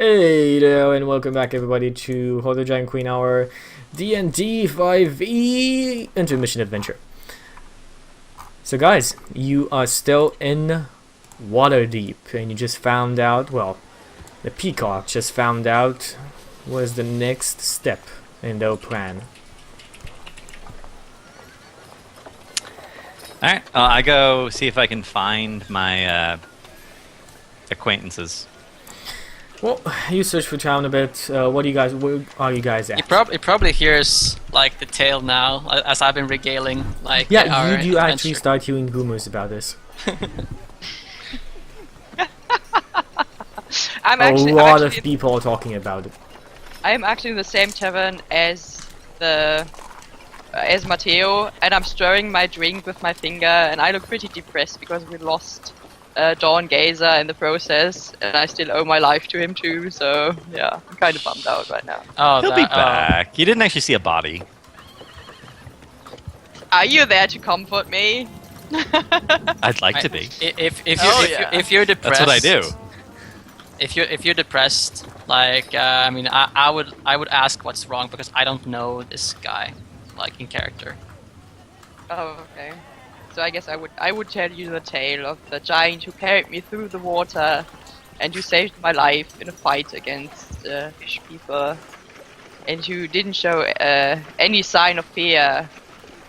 Hey there, and welcome back everybody to Hoard the Giant Queen, our D&D 5e intermission adventure. So guys, you are still in Waterdeep, and you just found out, well, the Peacock just found out was the next step in their plan. Alright, I go see if I can find my acquaintances. Well, you search for town a bit. Where are you guys at? He probably hears like the tale now, as I've been regaling. Like Yeah, you do actually start hearing rumors about this. A lot of people are talking about it. I'm actually in the same tavern as Mateo, and I'm stirring my drink with my finger, and I look pretty depressed because we lost Dawn Gazer in the process, and I still owe my life to him too. So yeah, I'm kind of bummed out right now. Oh, He'll be back. You didn't actually see a body. Are you there to comfort me? I'd like to be. If you're depressed, That's what I do. If you're depressed, like I mean, I would ask what's wrong because I don't know this guy, like in character. Oh, okay. So I guess I would tell you the tale of the giant who carried me through the water, and who saved my life in a fight against fish people, and who didn't show any sign of fear,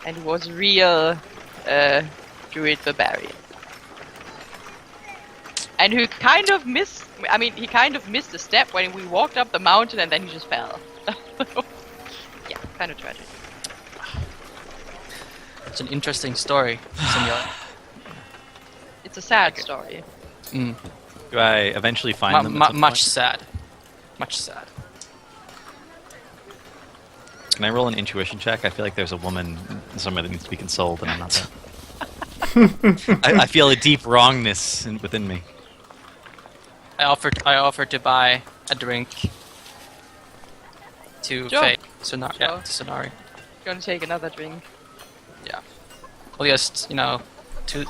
and was a real druid barbarian, and who kind of missed. I mean, he kind of missed a step when we walked up the mountain, and then he just fell. Yeah, kind of tragic. It's an interesting story, senor. It's a sad story. Mm. Do I eventually find them? At some Much point? sad. Much sad. Can I roll an intuition check? I feel like there's a woman somewhere that needs to be consoled, and I'm not there. I feel a deep wrongness within me. I offered to buy a drink to Sure. Faye. Suna'ri. Sure. Yeah, to Suna'ri. Gonna take another drink. Yeah. Well, just to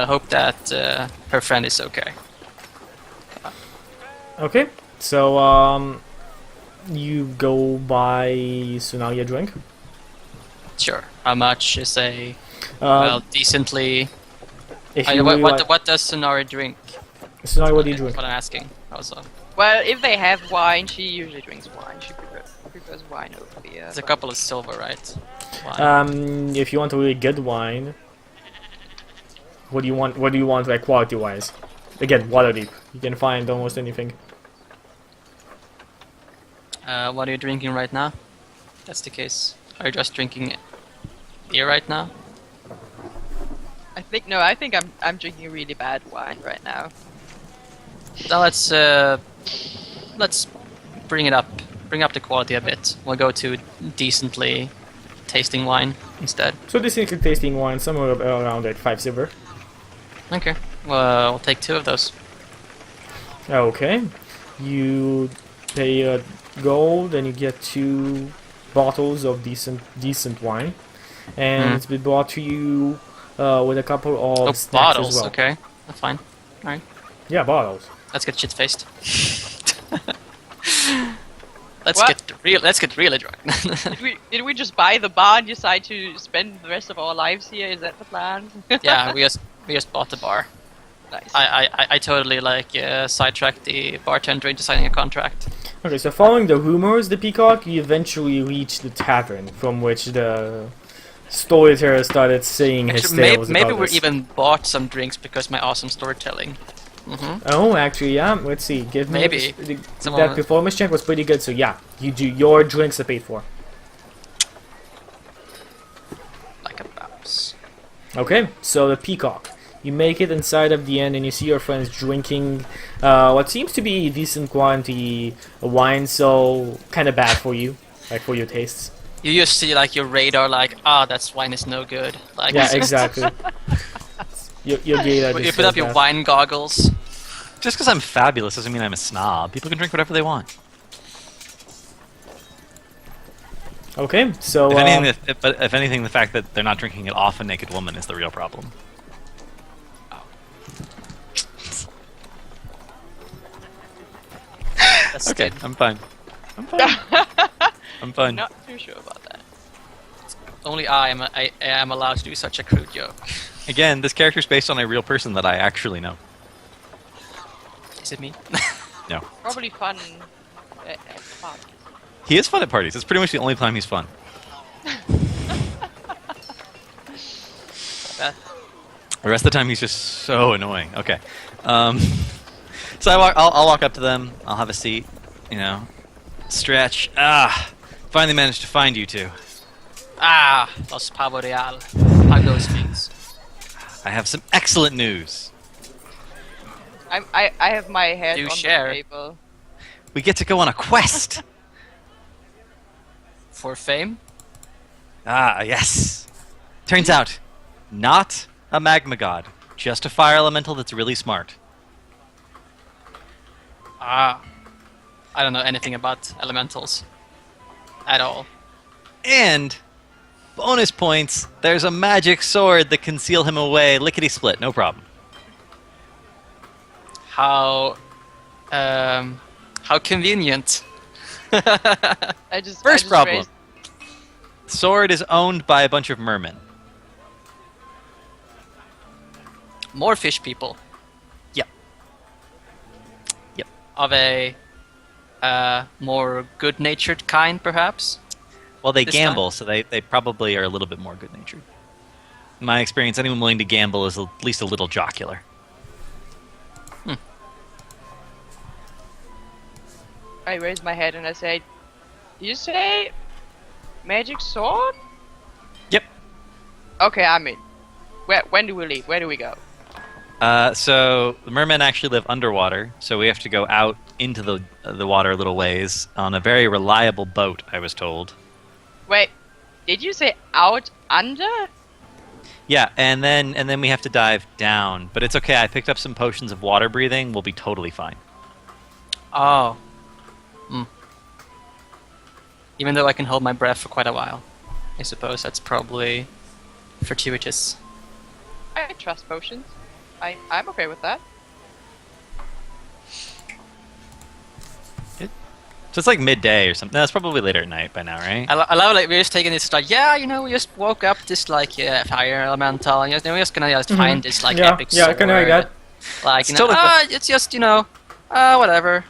hope that her friend is okay. Okay, so you go buy Suna'ri a drink. Sure. How much is a decently? If you really What does Suna'ri drink? Suna'ri, what do you drink? That's what I'm asking. Also, Well, if they have wine, she usually drinks wine. She prefers wine over beer. there's a but- couple of silver, right? Wine. If you want a really good wine, what do you want? What do you want, like quality-wise? Again, Waterdeep. You can find almost anything. What are you drinking right now? That's the case. Are you just drinking beer right now? I think I'm drinking really bad wine right now. Now let's bring it up. Bring up the quality a bit. We'll go to decently tasting wine instead. So this is tasting wine, somewhere around like 5 silver. Okay. Well, we'll take 2 of those. Okay, you pay gold, and you get 2 bottles of decent wine, and it's been brought to you with a couple of snacks bottles. as well. Okay, that's fine. All right. Yeah, bottles. Let's get shit faced. Let's What? get really drunk. Did we just buy the bar and decide to spend the rest of our lives here? Is that the plan? Yeah, we just bought the bar. Nice. I totally sidetracked the bartender into signing a contract. Okay, so following the rumors, the Peacock, you eventually reach the tavern from which the storyteller started saying his Actually, tales maybe about we this. even bought some drinks because my awesome storytelling. Oh, actually, yeah. Let's see. Give me Maybe. that performance check was pretty good. So yeah, your drinks are paid for. Like a bounce. Okay, so the Peacock. You make it inside of the inn, and you see your friends drinking what seems to be decent quantity wine. So kind of bad for you, like for your tastes. You just see like your radar, like that wine is no good. Like Yeah, exactly. Your gator. You put up your wine goggles. Just because I'm fabulous doesn't mean I'm a snob. People can drink whatever they want. Okay, so If anything, the fact that they're not drinking it off a naked woman is the real problem. That's Okay, good. I'm fine. I'm fine. I'm fine. Not too sure about that. Only I am allowed to do such a crude joke. Again, this character's based on a real person that I actually know. Is it me? No. Probably fun at parties. He is fun at parties. It's pretty much the only time he's fun. That- The rest of the time, he's just so annoying. Okay. So I'll walk up to them. I'll have a seat. You know, stretch. Finally managed to find you two. Los pavo real. Hug those things. I have some excellent news. I have my head Do on share. the table. We get to go on a quest. For fame? Yes. Turns out, not a magma god, just a fire elemental that's really smart. I don't know anything about elementals. At all. And bonus points, there's a magic sword that can seal him away. Lickety split, no problem. How convenient. I just First problem. raised- Sword is owned by a bunch of mermen. More fish people. Yep. Yep. Of a more good-natured kind, perhaps. Well, they This gamble, so they probably are a little bit more good-natured. In my experience, anyone willing to gamble is at least a little jocular. I raised my head and I said, "Did you say magic sword?" Yep. Okay, I'm in. When do we leave? Where do we go? So the mermen actually live underwater, so we have to go out into the water a little ways on a very reliable boat, I was told. Wait, did you say out under? Yeah, and then we have to dive down, but it's okay. I picked up some potions of water breathing. We'll be totally fine. Oh. Even though I can hold my breath for quite a while. I suppose that's probably fortuitous. I trust potions. I'm okay with that. So it's like midday or something. No, it's probably later at night by now, right? I love like we're just taking this like we just woke up this like fire elemental and we're just gonna just find this like epic sword. I can like that. Like It's totally it's just whatever.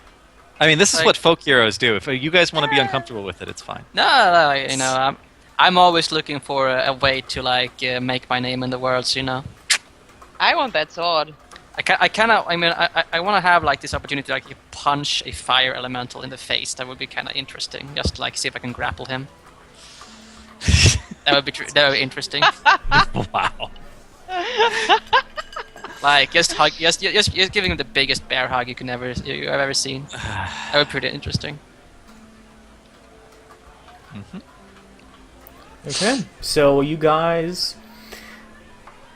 I mean, this is like- what folk heroes do. If you guys want to be uncomfortable with it, it's fine. No, I'm always looking for a way to like make my name in the world. I want that sword. I want to have like this opportunity to like punch a fire elemental in the face. That would be kind of interesting. Just like see if I can grapple him. That would be interesting. Wow. Like just hug, just giving him the biggest bear hug you've ever seen. That would be pretty interesting. Okay, so you guys,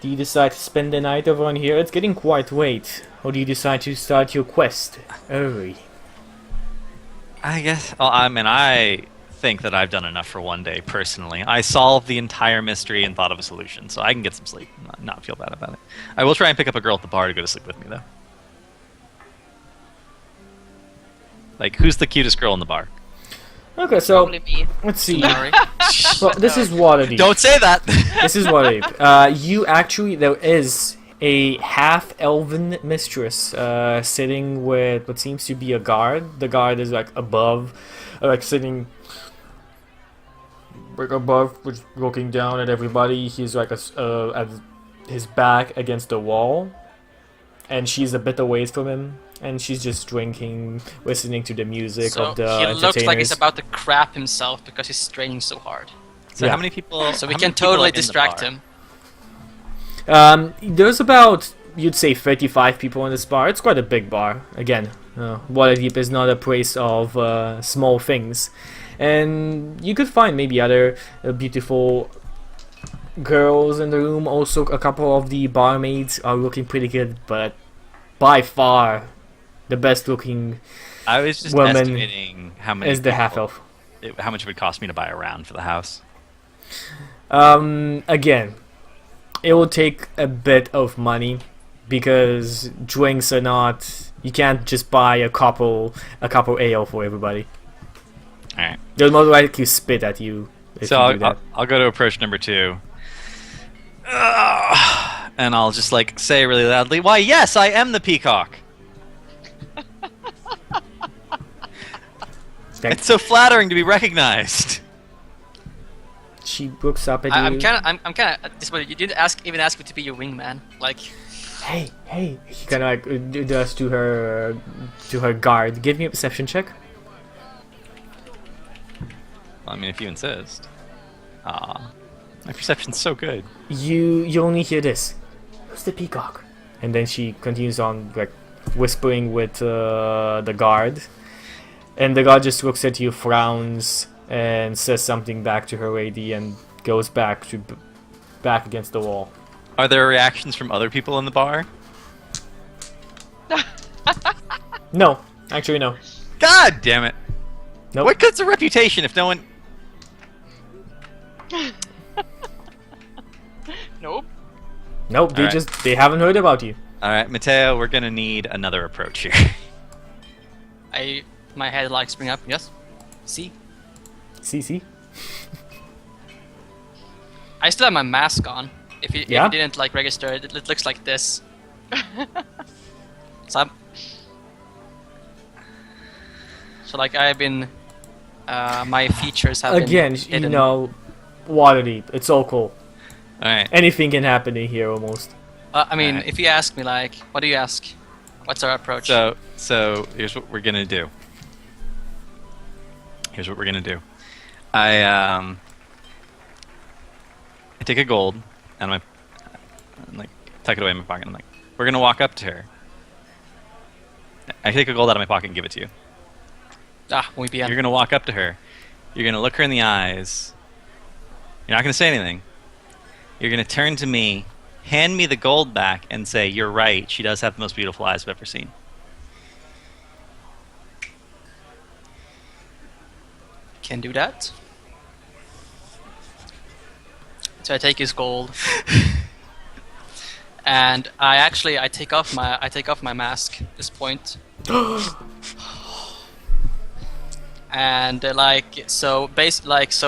do you decide to spend the night over on here? It's getting quite late. Or do you decide to start your quest early? I guess. Well, I mean, I think that I've done enough for one day, personally. I solved the entire mystery and thought of a solution, so I can get some sleep and not feel bad about it. I will try and pick up a girl at the bar to go to sleep with me, though. Like, who's the cutest girl in the bar? Okay, so Probably me. let's see. Suna'ri. Well, this is Waterdeep. Don't say that! This is Waterdeep. There is a half-elven mistress sitting with what seems to be a guard. The guard is like above, like sitting like above, looking down at everybody. He's like at his back against the wall, and she's a bit away from him. And she's just drinking, listening to the music So of the he entertainers. looks like he's about to crap himself because he's straining so hard. So Yeah. how many people... So we how can many people are totally in the distract bar? him. There's about, you'd say, 35 people in this bar. It's quite a big bar. Again, Waterdeep is not a place of small things. And you could find maybe other beautiful girls in the room. Also, a couple of the barmaids are looking pretty good, but by far, the best looking I was just woman estimating how many is the people- half-elf. how much it would cost me to buy a round for the house. Again, it will take a bit of money, because drinks are not. You can't just buy a couple ale for everybody. All right. They'll most likely spit at you if So you do that. I'll go to approach number 2. And I'll just like say really loudly, "Why, yes, I am the Peacock." It's so flattering to be recognized. She looks up at you. I'm kind of disappointed. You didn't even ask me to be your wingman. Like, Hey. He kind of like does to her guard. Give me a perception check. Well, I mean, if you insist. Ah, my perception's so good. You only hear this. Who's the Peacock? And then she continues on like whispering with the guard, and the guard just looks at you, frowns, and says something back to her lady, and goes back against the wall. Are there reactions from other people in the bar? No, actually no. God damn it! Nope. What good's a reputation if no one? Nope. Nope. They Alright. they haven't heard about you. All right, Mateo, we're gonna need another approach here. my head like spring up. Yes. See, See. I still have my mask on. If you Yeah? didn't like register it, it looks like this. So like I've been, my features have Again, been hidden. you know, Waterdeep. It's all cool. All right. Anything can happen in here almost. I mean, Alright. if you ask me, like, what do you ask? What's our approach? So here's what we're gonna do. I take a gold and I like tuck it away in my pocket. I'm like, we're gonna walk up to her. I take a gold out of my pocket and give it to you. Muy bien. You're gonna walk up to her. You're gonna look her in the eyes. You're not gonna say anything. You're gonna turn to me, hand me the gold back, and say, "You're right. She does have the most beautiful eyes I've ever seen." Can do that. So I take his gold, and I take off my mask at this point. And so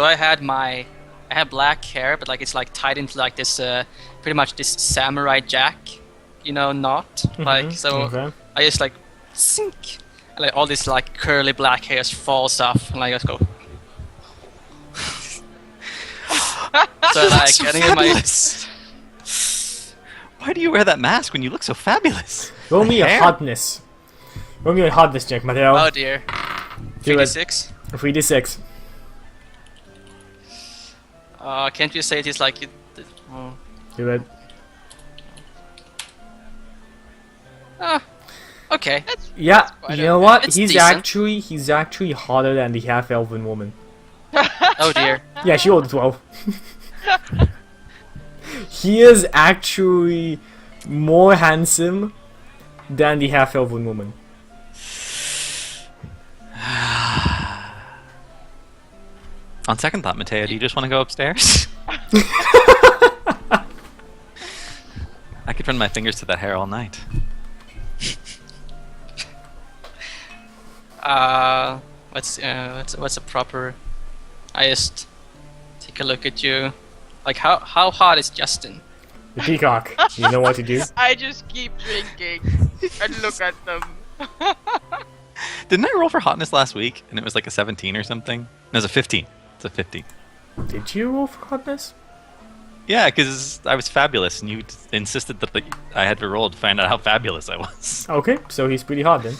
I had black hair, but like it's like tied into like this pretty much this samurai jack, knot. Like so Okay. I just like sink, and like all this like curly black hairs falls off, and like I just go. So like so I think my Why do you wear that mask when you look so fabulous? Roll me a Hair? hotness. Roll me a hotness check, Mateo. oh dear, Do it. 3d6. 3d6. Can't you say it is like oh. Do it. Okay. Yeah, quite you know okay. what? It's He's decent. actually hotter than the half-elven woman. Oh dear. Yeah, she rolled a 12. He is actually more handsome than the half-elven woman. On second thought, Mateo, do you just want to go upstairs? I could run my fingers to that hair all night. What's a proper? I just take a look at you. Like how hot is Justin? The Peacock. You know what to do. I just keep drinking and look at them. Didn't I roll for hotness last week and it was like a 17 or something? No, it was a 15. It's a 50. Did you roll for hotness? Yeah, because I was fabulous and you insisted that I had to roll to find out how fabulous I was. Okay, so he's pretty hot then.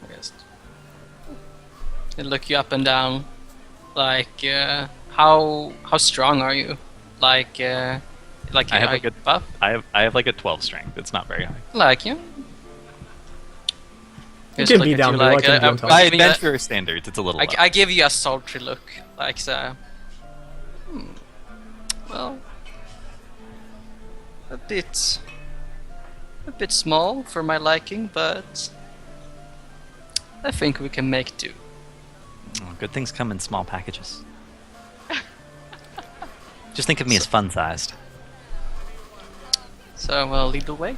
I just look you up and down. Like how strong are you? Like I have like a buff. I have like a 12 strength. It's not very high. Like you. You Just can look be at down you low, I like, can be on top. By giving you a- adventurer standards, it's a little low. I give you a sultry look, like well, a bit small for my liking, but I think we can make do. Oh, good things come in small packages. Just think of me as fun-sized. So, well, lead the way.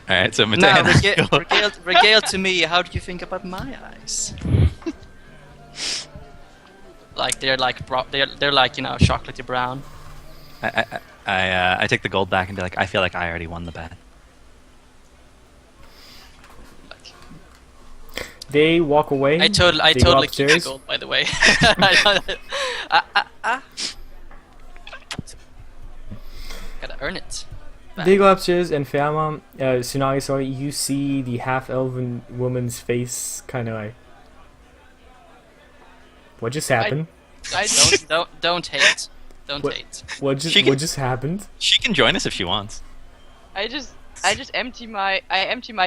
Alright, so Mateo. Now, regale to me. How do you think about my eyes? Like they're like they're like chocolatey brown. I take the gold back and be like, I feel like I already won the bet. They walk away. I they go totally keep the upstairs. gold, by the way. Gotta earn it. They go upstairs, and Suna'ri, sorry, you see the half-elven woman's face, kind of like, what just happened? Don't hate. Don't What- hate. What just happened? She can join us if she wants. I just empty my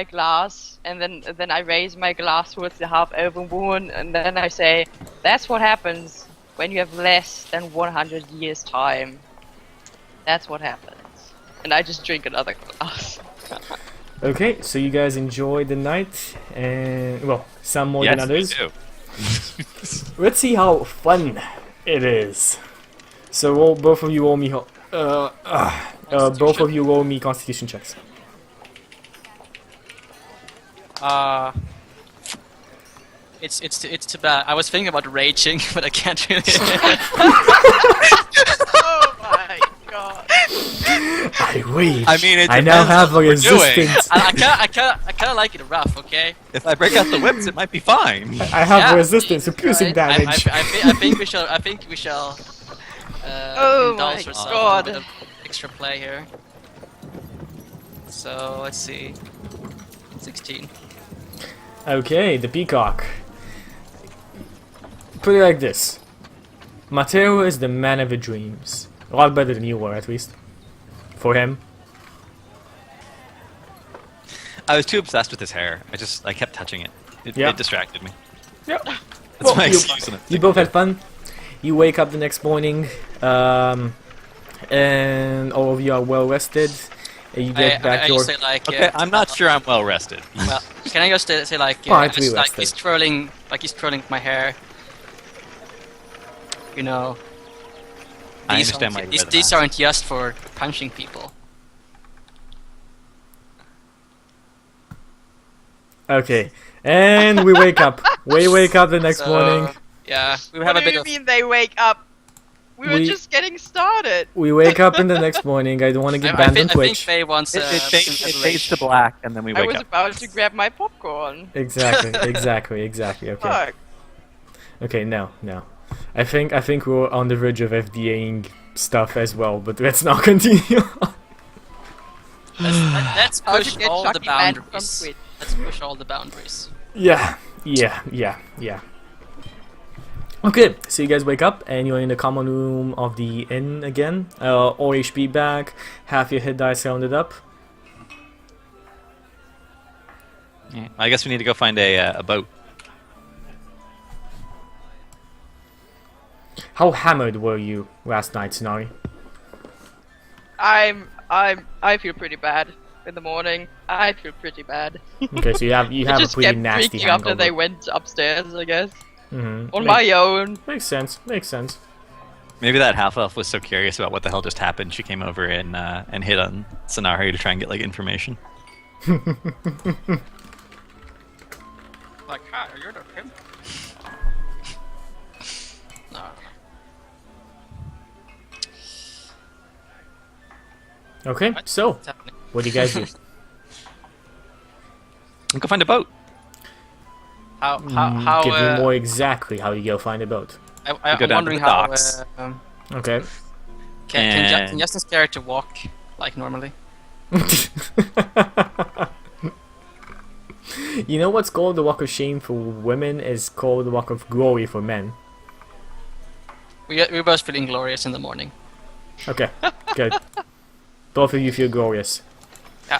glass, and then I raise my glass towards the half-elven woman, and then I say, "That's what happens when you have less than 100 years time. That's what happens." And I just drink another glass. Okay, so you guys enjoy the night, and well, some more than Yes, others. we do. Let's see how fun it is. So both of you roll me. Both of you roll me Constitution checks. It's too bad. I was thinking about raging, but I can't really. Oh my god! I rage. I mean, it I now depends have a what we're doing. resistance. I kind of like it rough, okay? If I break out the whips, it might be fine. I have Yeah, resistance to Jesus piercing Christ. damage. I think we shall. Oh indulge my ourselves God. with a bit of extra play here. So let's see. 16. Okay, the Peacock. Put it like this. Mateo is the man of the dreams. A lot better than you were, at least. For him. I was too obsessed with his hair. I kept touching it. It distracted me. Yep. That's Well, my you- excuse. And You both had fun. You wake up the next morning, and all of you are well rested. And you get back I your. say like. Okay, I'm not sure I'm well rested. Well, can I just say like? Partly just, like rested. he's twirling my hair. You know. I These understand why aren't- you wear the these mask. aren't just for punching people. Okay, and we wake up. We wake up the next So, morning. Yeah, we What have a do bit you of. mean they wake up? We were We- just getting started. We wake up in the next morning. I don't want to get banned on I think Twitch. Faye wants. It fades to black, and then we I wake was up. about to grab my popcorn. Exactly. Okay. Fuck. Okay, no. I think we're on the verge of FDAing stuff as well, but let's not continue. Let's How to push get all the Chucky banned from boundaries. Twitch. Let's push all the boundaries. Yeah. Okay, so you guys wake up and you're in the common room of the inn again. All HP back, half your hit dice rounded up. Yeah, I guess we need to go find a boat. How hammered were you last night, Suna'ri? I feel pretty bad in the morning. I feel pretty bad. Okay, so you have I a just pretty kept nasty drinking after they hangover. went upstairs, I guess. Mm-hmm. On my own. Makes sense. Maybe that half elf was so curious about what the hell just happened, she came over and hit on Suna'ri to try and get like information. Like, hi, you're the pimp. No. Okay, so What's happening? what do you guys do? We go find a boat. How Give me more exactly how you go find a boat. We go I'm down to wondering the how. docks. Okay. Can Justin's character walk like normally? You know what's called the Walk of Shame for women is called the Walk of Glory for men. We both feel inglorious in the morning. Okay, good. Both of you feel glorious. Yeah.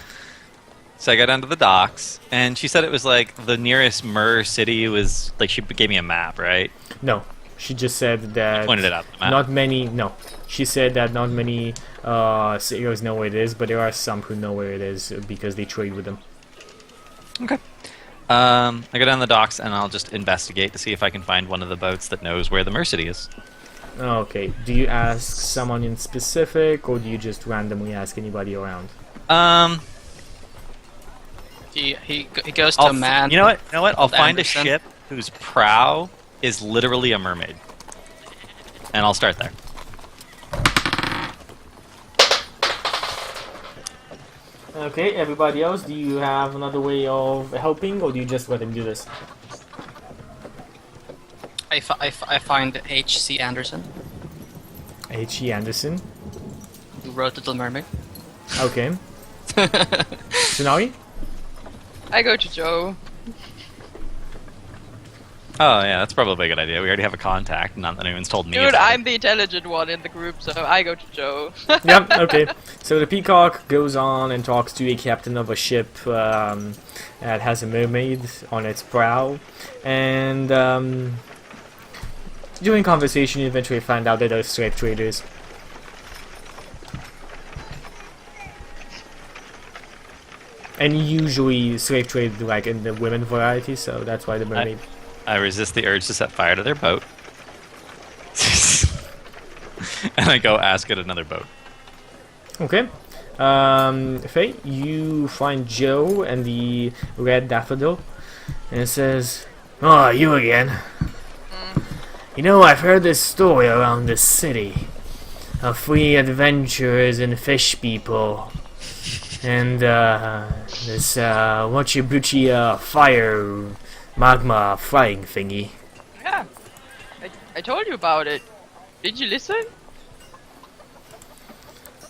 So I got down to the docks, and she said it was like the nearest Mer city was like she gave me a map, right? No, she just said that Pointed it out. The map. not many. No, she said that not many sailors know where it is, but there are some who know where it is because they trade with them. Okay. I go down the docks and I'll just investigate to see if I can find one of the boats that knows where the Mer city is. Okay. Do you ask someone in specific, or do you just randomly ask anybody around? He goes to a man. You know what? I'll find Anderson. a ship whose prow is literally a mermaid, and I'll start there. Okay, everybody else, do you have another way of helping, or do you just let him do this? I find H.C. Anderson, H.E. Anderson. who wrote Little Mermaid. Okay. Suna'ri? I go to Joe. Oh yeah, that's probably a good idea. We already have a contact. Not that anyone's told me. Dude, about I'm the intelligent one in the group, so I go to Joe. Yep, okay. So the Peacock goes on and talks to a captain of a ship that has a mermaid on its prow. And during conversation, you eventually find out that they're slave traders. And usually slave trade like in the women variety, so that's why the mermaid... I resist the urge to set fire to their boat, and I go ask at another boat. Okay. Faye, you find Joe and the red daffodil, and it says, "Oh, you again. You know, I've heard this story around this city of free adventurers and fish people, and this Wachibuchi fire magma flying thingy." Yeah. I told you about it. Did you listen?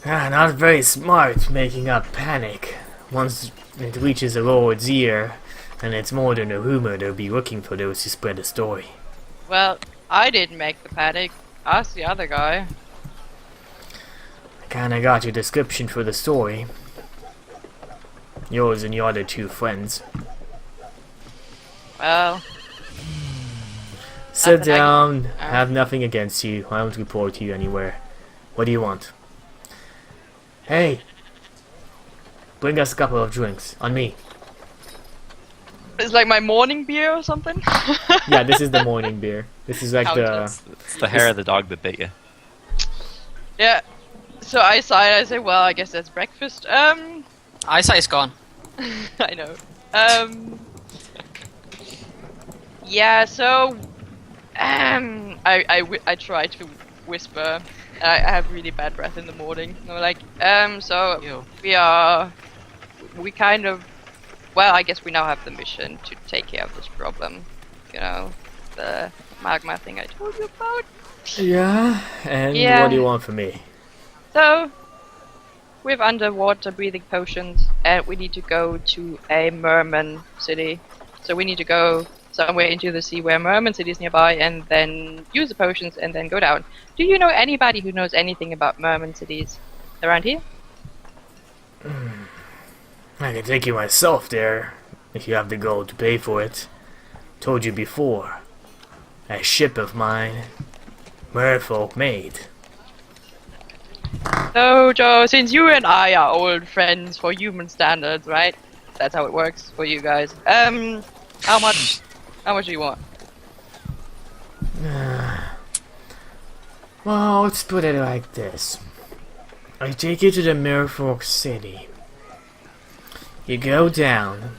Not very smart making up panic. Once it reaches the Lord's ear, and it's more than a rumor, they'll be looking for those who spread the story. Well, I didn't make the panic. Ask the other guy. I kinda got your description for the story. Yours and your other two friends. Well, Sit Nothing I down, can- have nothing against you. I won't report you anywhere. What do you want? Hey! Bring us a couple of drinks. On me. it's like my morning beer or something. Yeah, this is the morning beer. This is like How the... It's the hair of the dog that bit you. Yeah. So I sigh. I say, well, I guess that's breakfast. Eyesight's gone. I know. Yeah. So, I try to whisper. I have really bad breath in the morning. I'm like, so Ew. we kind of, well, I guess we now have the mission to take care of this problem. You know, the magma thing I told you about. Yeah? And Yeah. what do you want from me? So, we have underwater breathing potions, and we need to go to a merman city. So we need to go somewhere into the sea where merman city is nearby, and then use the potions, and then go down. Do you know anybody who knows anything about merman cities around here? I can take you myself there, if you have the gold to pay for it. Told you before. A ship of mine, merfolk made. So, Joe, since you and I are old friends for human standards, right? That's how it works for you guys. How much? How much do you want? Well, let's put it like this. I take you to the merfolk city. You go down,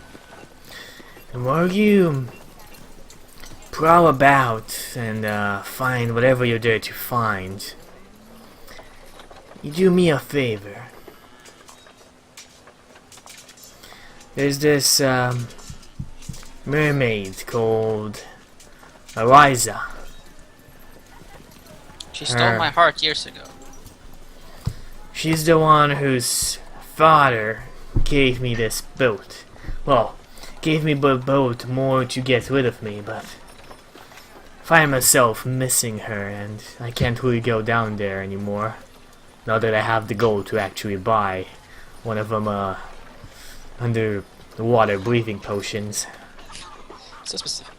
and while you prowl about and find whatever you're there to find, you do me a favor. There's this mermaid called Eliza. She stole my heart years ago. She's the one whose father gave me this boat. Well, gave me the boat more to get rid of me, but I find myself missing her, and I can't really go down there anymore. Now that I have the gold to actually buy one of them under the water breathing potions. So specific.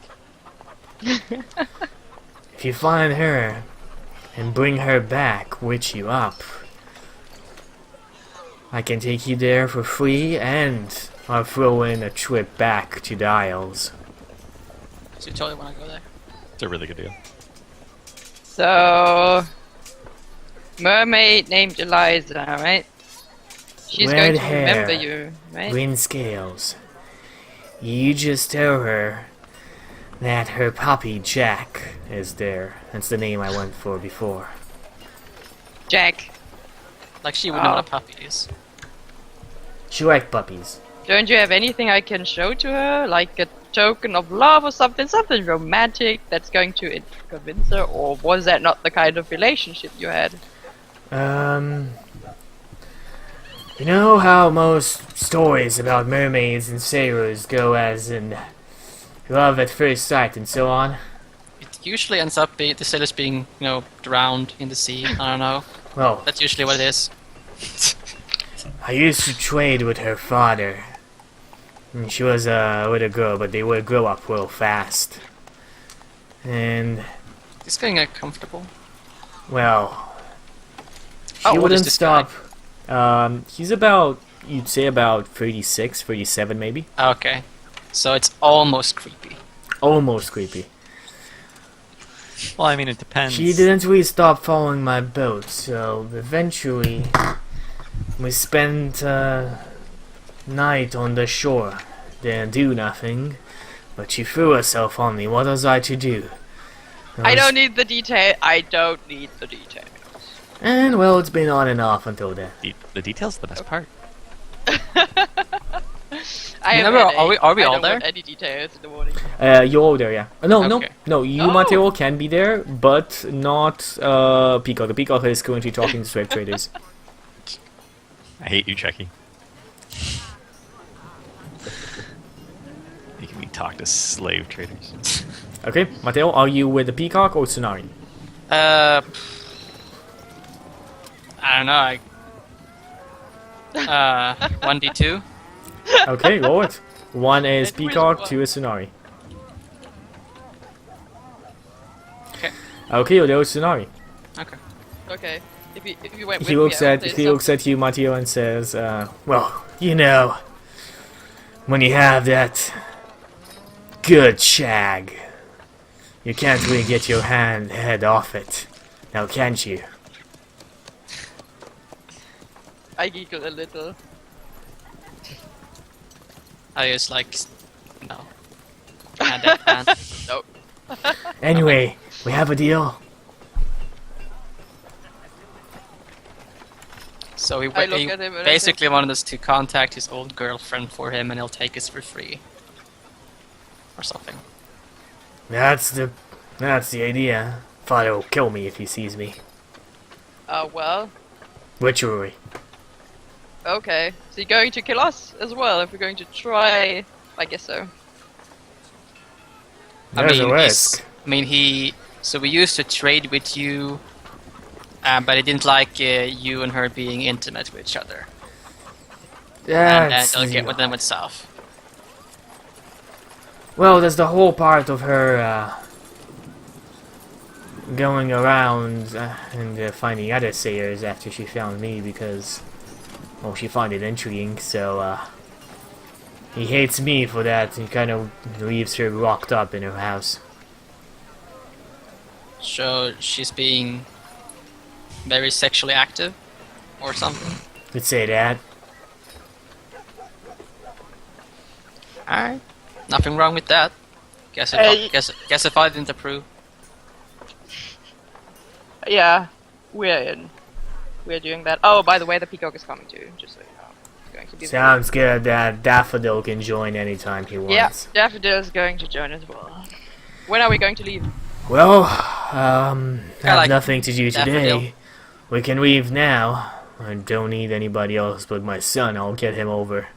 If you find her and bring her back, witch you up, I can take you there for free, and I'll throw in a trip back to the Isles. So you totally want to go there? It's a really good deal. So, mermaid named Eliza, right? She's Red going to hair, remember you, right? green scales, You just tell her that her puppy Jack is there. That's the name I went for before. Jack, Like she would know Oh. what a puppy is. She likes puppies. don't you have anything I can show to her? Like a token of love or something? Something romantic that's going to convince her? Or was that not the kind of relationship you had? You know how most stories about mermaids and sailors go as in love at first sight and so on? It usually ends up the sailors being, drowned in the sea. I don't know. Well, That's usually what it is. I used to trade with her father. And she was a little girl, but they would grow up real fast. And, It's getting uncomfortable. well, she Oh, what is wouldn't this guy? stop. He's about, you'd say about 36, 37 maybe. Okay. So it's almost creepy. Almost creepy. Well, I mean, it depends. She didn't really stop following my boat, so eventually we spent night on the shore. Didn't do nothing, but she threw herself on me. What was I to do? I don't need the detail. I don't need the detail. And well, it's been on and off until then. The details are the best part. I have Remember, headache. are we I all don't there? want any details in the morning. You're all there, yeah. No, Okay. no. You, Oh. Mateo, can be there, but not Peacock. The Peacock is currently talking to slave traders. I hate you, Chucky. Making me talk to slave traders. Okay, Mateo, are you with the Peacock or Suna'ri? I don't know. 1d2. Okay, roll it. One is And which Peacock, one? two is Suna'ri. Okay. Okay, there was Suna'ri. Okay. Okay. If you went with He looks me, I at would say he looks at you, Mateo, and says, "Well, you know, when you have that good shag, you can't really get your head off it, now can't you?" I giggle a little. I just no. And that No. Anyway, we have a deal. So I look at him and I basically wanted us to contact his old girlfriend for him, and he'll take us for free, or something. That's the idea. Father will kill me if he sees me. Well, Witchery. okay. So you're going to kill us as well if we're going to try? I guess so. There's a risk. So we used to trade with you, but he didn't like you and her being intimate with each other. And That's he'll get with them himself. Well, there's the whole part of her going around and finding other sailors after she found me because, well, she found it intriguing, so he hates me for that. He kind of leaves her locked up in her house. So she's being very sexually active, or something. Could say that. Alright. Nothing wrong with that. Guess if I didn't approve. Yeah, we're doing that. Oh, by the way, the Peacock is coming too. Just so you know, it's going to be. Sounds good. That Daffodil can join anytime he Yeah, wants. Daffodil is going to join as well. When are we going to leave? Well, have like nothing to do today. Daffodil. We can leave now. I don't need anybody else but my son. I'll get him over.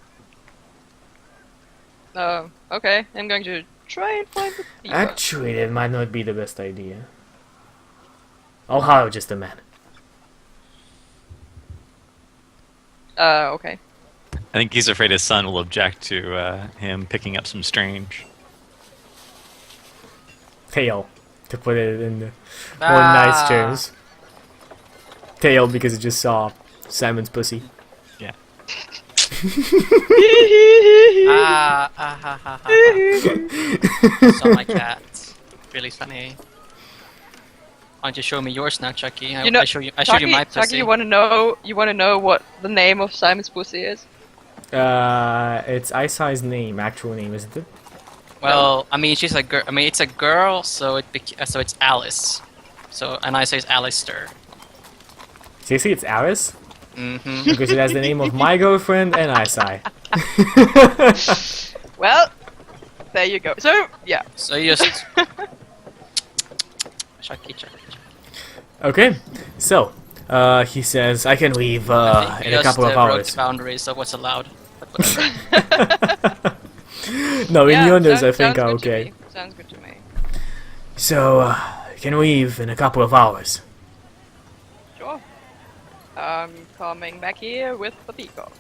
Okay. I'm going to try and find the Peacock. Actually, that might not be the best idea. I'll hire just a man. Okay. I think he's afraid his son will object to him picking up some strange. Tail, to put it in the more nice terms. Tail because it just saw Simon's pussy. Yeah. Saw my cat. Really funny. Why don't you show me yours now, Chucky? I showed you my pussy. Chucky, you want to know what the name of Simon's pussy is? It's Isai's name, actual name, isn't it? Well, I mean, she's a girl. I mean, it's a girl, so so it's Alice. So, and I say it's Alistair. Seriously, it's Alice? Mm-hmm. Because it has the name of my girlfriend and Isai. Well, there you go. So, yeah. So you just. Okay, so he says I can leave I think in a couple of broke hours. the boundaries of what's allowed. But whatever. No, in Yeah, Yonders I sounds think are good to okay. me. Sounds good to me. So can leave in a couple of hours. Sure. I'm coming back here with the Peacock.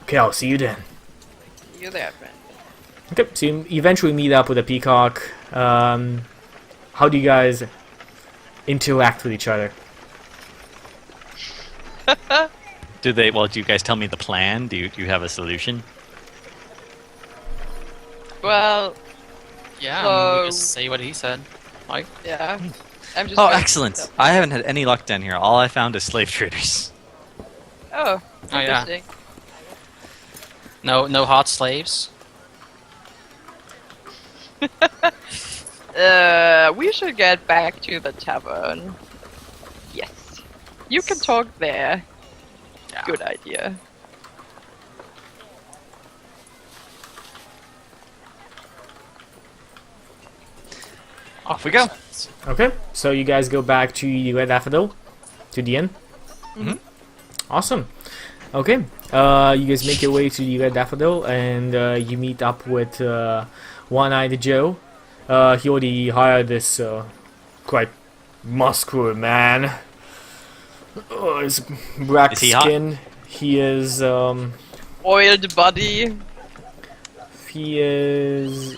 Okay, I'll see you then. See you there, friend. Okay, so you eventually meet up with the Peacock. How do you guys interact with each other? Do you guys tell me the plan? Do you have a solution? Well, Yeah, So- we just say what he said. Like, yeah. I'm just Oh, going- excellent! I haven't had any luck down here. All I found is slave traders. Oh, Oh, yeah. interesting. no hot slaves. We should get back to the tavern. Yes. You can talk there. Yeah. Good idea. Off we go. Okay, so you guys go back to the Red Daffodil, to the inn. Mhm. Awesome. Okay, you guys make your way to the Red Daffodil, and you meet up with One-Eyed Joe. He already hired this quite muscular man. Oh, his black Is he hot? skin. He is. Oiled body. He is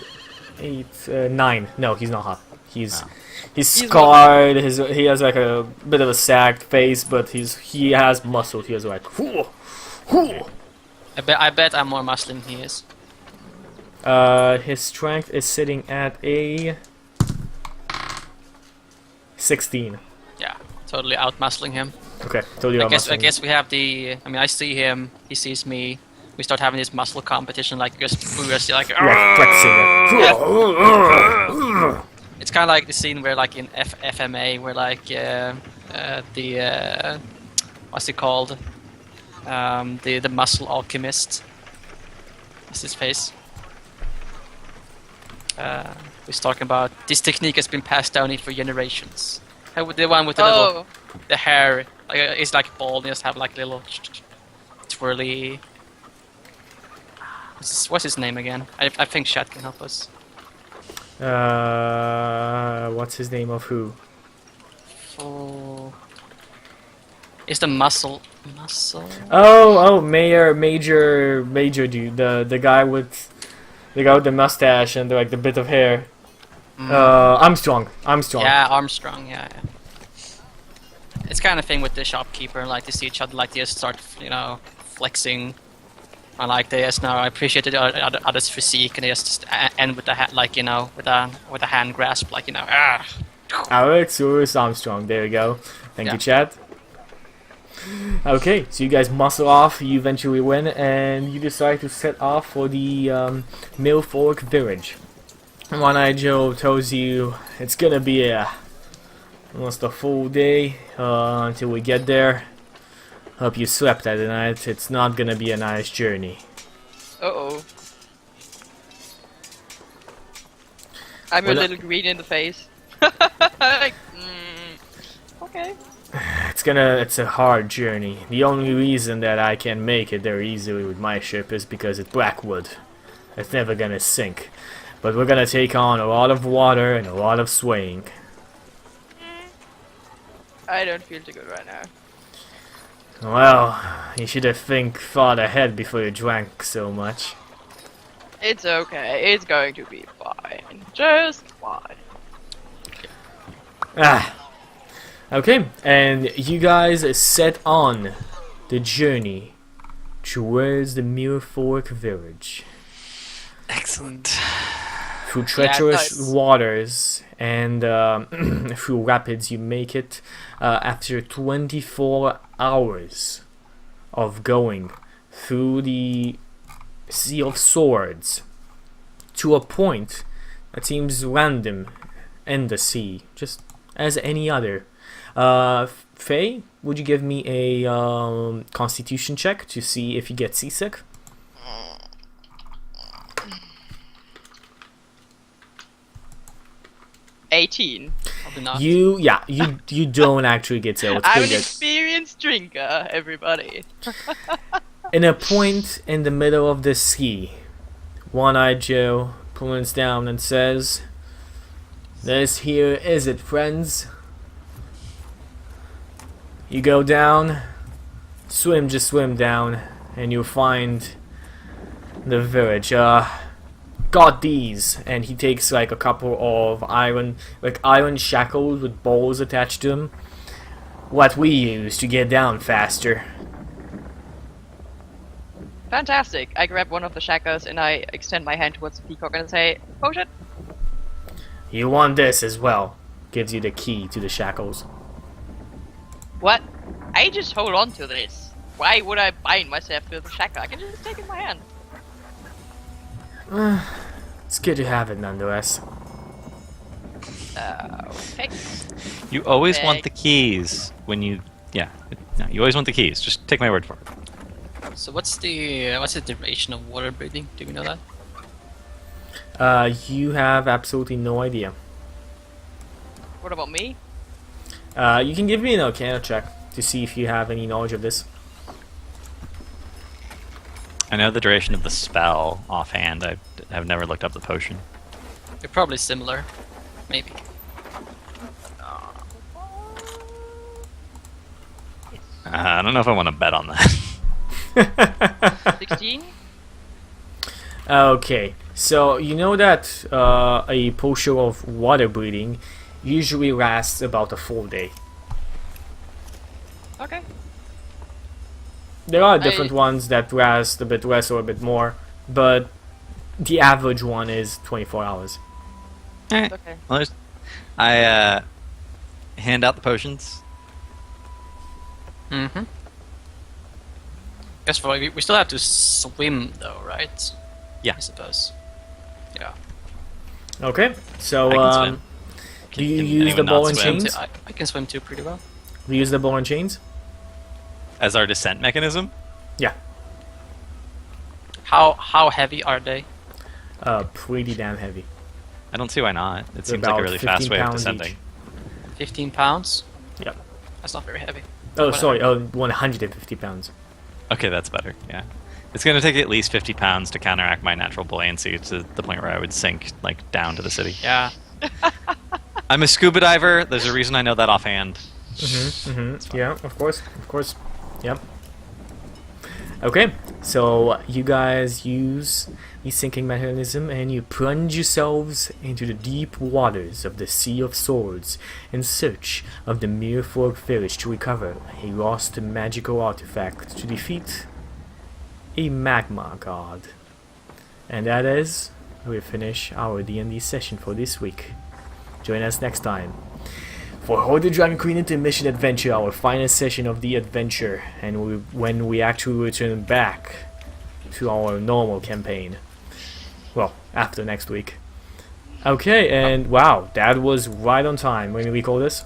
9. No, he's not hot. He's Oh. he's He's scarred. He has like a bit of a sagged face, but he has muscle. He has like. I bet I'm more muslim than he is. His strength is sitting at a 16. Yeah, totally out muscling him. Okay, totally. I guess we have the. I mean, I see him. He sees me. We start having this muscle competition, like just like. flexing it. It's kind of like the scene where, like in FMA, where like the what's it called? The muscle alchemist. What's his face? He's talking about this technique has been passed down for generations. The one with the little, the hair, like it's like bald. And just have like little twirly. What's his name again? I think Chat can help us. What's his name of who? Oh, it's the muscle. Oh, Major dude, the guy with the mustache and like the bit of hair. Armstrong. Yeah, Armstrong. Yeah. It's kind of thing with the shopkeeper, like to see each other, like they just start, flexing. I like they just now appreciate the other's physique, and they just end with the with a hand grasp, Alex Louis Armstrong. There you go. Thank you, Chad. Okay, so you guys muscle off. You eventually win, and you decide to set off for the Mill Fork Village. One-Eyed Joe tells you it's gonna be almost a full day until we get there. Hope you slept that night. It's not gonna be a nice journey. Uh-oh. I'm a little green in the face. Like, okay. It's a hard journey. The only reason that I can make it there easily with my ship is because it's Blackwood. It's never gonna sink. But we're gonna take on a lot of water and a lot of swaying. I don't feel too good right now. Well, you should have thought ahead before you drank so much. It's okay. It's going to be fine. Just fine. Okay, and you guys set on the journey towards the Mirror Fork Village. Excellent. Through treacherous nice. waters and through rapids, you make it after 24 hours of going through the Sea of Swords to a point that seems random in the sea, just as any other. Faye, would you give me a Constitution check to see if you get seasick? 18. Probably not. You don't actually get ill. It's I'm pretty an good. experienced drinker, everybody. In a point in the middle of the sea, One-Eyed Joe points down and says, "This here is it, friends. You go down, just swim down, and you'll find the village. Got these." And he takes like a couple of iron shackles with balls attached to them. What we use to get down faster. Fantastic. I grab one of the shackles and I extend my hand towards the peacock and say, "Potion." You want this as well. Gives you the key to the shackles. What? I just hold on to this. Why would I bind myself to the shackle? I can just take it in my hand. It's good to have it nonetheless. Okay. You always want Bag. the keys when you. Yeah. No, you always want the keys. Just take my word for it. So what's the duration of water breathing? Do we know that? You have absolutely no idea. What about me? You can give me an Arcana check to see if you have any knowledge of this. I know the duration of the spell offhand. I have never looked up the potion. They're probably similar. Maybe. I don't know if I want to bet on that. 16? Okay, so you know that a potion of water breathing usually lasts about a full day. Okay. There are different ones that last a bit less or a bit more, but the average one is 24 hours. Alright. Okay. Well, I hand out the potions. Mm-hmm. Guess for we still have to swim though, right? Yeah. I suppose. Yeah. Okay, so I can swim. do you Can use the anyone not ball and swim? chains? I can swim too pretty well. Do you use the ball and chains? As our descent mechanism? Yeah, How heavy are they? pretty damn heavy. I don't see why not. It They're seems like a about really fast 15 way of pounds descending. each. 15 pounds? Yep. That's not very heavy. Oh, Whatever. sorry. 150 pounds. Okay, that's better. Yeah. It's going to take at least 50 pounds to counteract my natural buoyancy to the point where I would sink like down to the city. Yeah. I'm a scuba diver. There's a reason I know that offhand. Yeah, of course. Yep. Okay, so you guys use the sinking mechanism and you plunge yourselves into the deep waters of the Sea of Swords in search of the Mere Fork village to recover a lost magical artifact to defeat a magma god. And that is where we finish our D&D session for this week. Join us next time for Hoard the Dragon Queen Intermission Adventure, our final session of the adventure, and when we actually return back to our normal campaign. Well, after next week. Okay, and wow, that was right on time. When do we call this?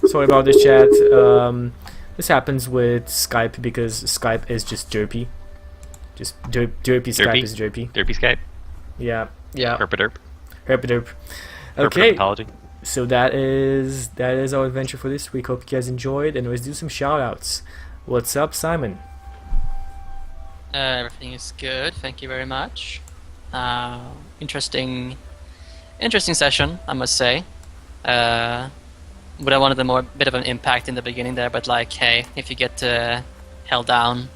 Sorry about this, chat. This happens with Skype because Skype is just derpy. Just derpy Skype is derpy. Derpy Skype. Yeah. Herpaderp. Herpaderp. Okay. Herpetology. So that is our adventure for this week. Hope you guys enjoyed, and let's do some shoutouts. What's up, Simon? Everything is good. Thank you very much. Interesting session, I must say. Would have wanted a bit of an impact in the beginning there, but like, hey, if you get held down,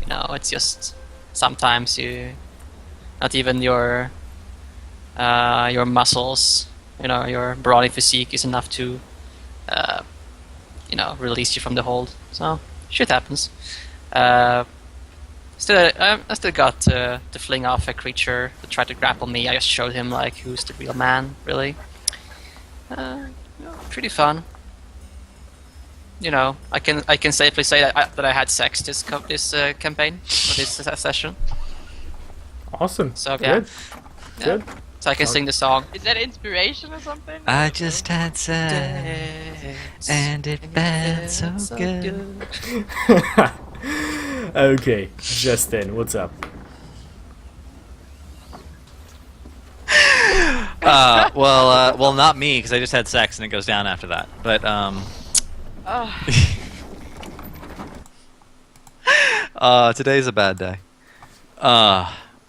you know, it's just sometimes not even your muscles, you know, your body physique is enough to, release you from the hold. So shit happens. I still got to fling off a creature that tried to grapple me. I just showed him like who's the real man, really. Pretty fun. you know, I can safely say that I had sex this campaign or this session. Awesome. So yeah. Good. Yeah. Good. So I can sing the song. Is that inspiration or something? I just had sex, and it felt so good. Okay, Justin, what's up? Well, not me, because I just had sex and it goes down after that. But today's a bad day.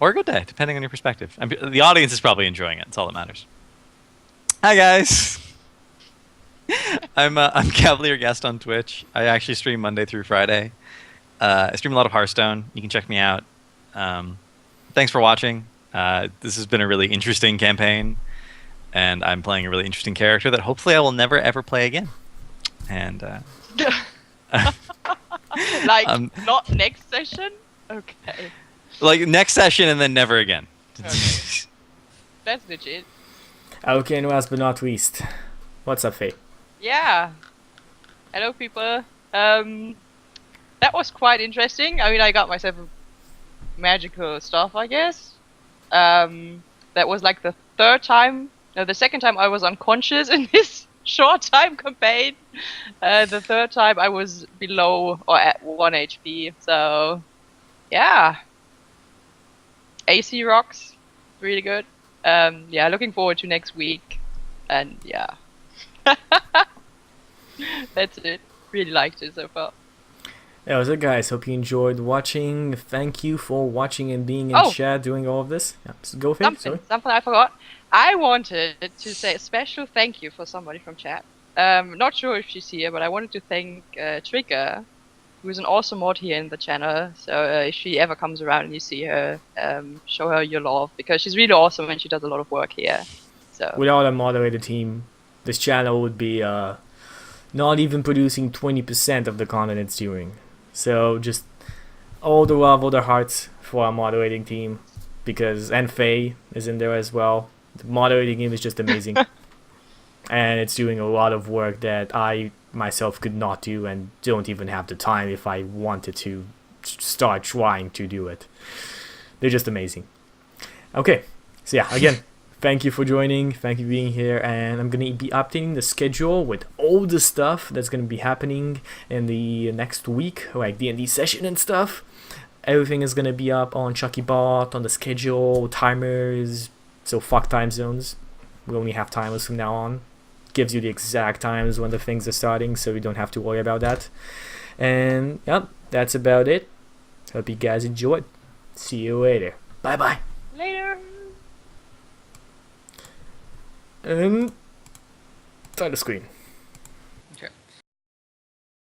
Or a good day, depending on your perspective. The audience is probably enjoying it. That's all that matters. Hi guys. I'm Cavalier Guest on Twitch. I actually stream Monday through Friday. I stream a lot of Hearthstone. You can check me out. Thanks for watching. This has been a really interesting campaign, and I'm playing a really interesting character that hopefully I will never ever play again. And like not next session. Okay. Like next session and then never again. Okay. That's legit. Okay, and last but not least, what's up, Faye? Yeah. Hello, people. That was quite interesting. I mean, I got myself magical stuff, I guess. That was like the the second time I was unconscious in this short time campaign. The third time I was below or at 1 HP. So, yeah. AC rocks. Really good. Yeah, looking forward to next week. And yeah. That's it. Really liked it so far. That was it, guys. Hope you enjoyed watching. Thank you for watching and being in chat doing all of this. Yeah, so go, Faye. Something I forgot. I wanted to say a special thank you for somebody from chat. Not sure if she's here, but I wanted to thank Trigger, who's an awesome mod here in the channel. So if she ever comes around and you see her, show her your love, because she's really awesome and she does a lot of work here. So without a moderator team, this channel would be not even producing 20% of the content it's doing. So just all the love, all the hearts for our moderating team, and Faye is in there as well. The moderating team is just amazing. And it's doing a lot of work that I myself could not do and don't even have the time if I wanted to start trying to do it. They're just amazing. Okay, so yeah, again, thank you for joining, thank you for being here, and I'm going to be updating the schedule with all the stuff that's going to be happening in the next week, like D&D session and stuff. Everything is going to be up on ChuckyBot, on the schedule, timers, so fuck time zones. We only have timers from now on. Gives you the exact times when the things are starting, so you don't have to worry about that. And yep, that's about it. Hope you guys enjoyed. See you later. Bye bye. later. And title screen.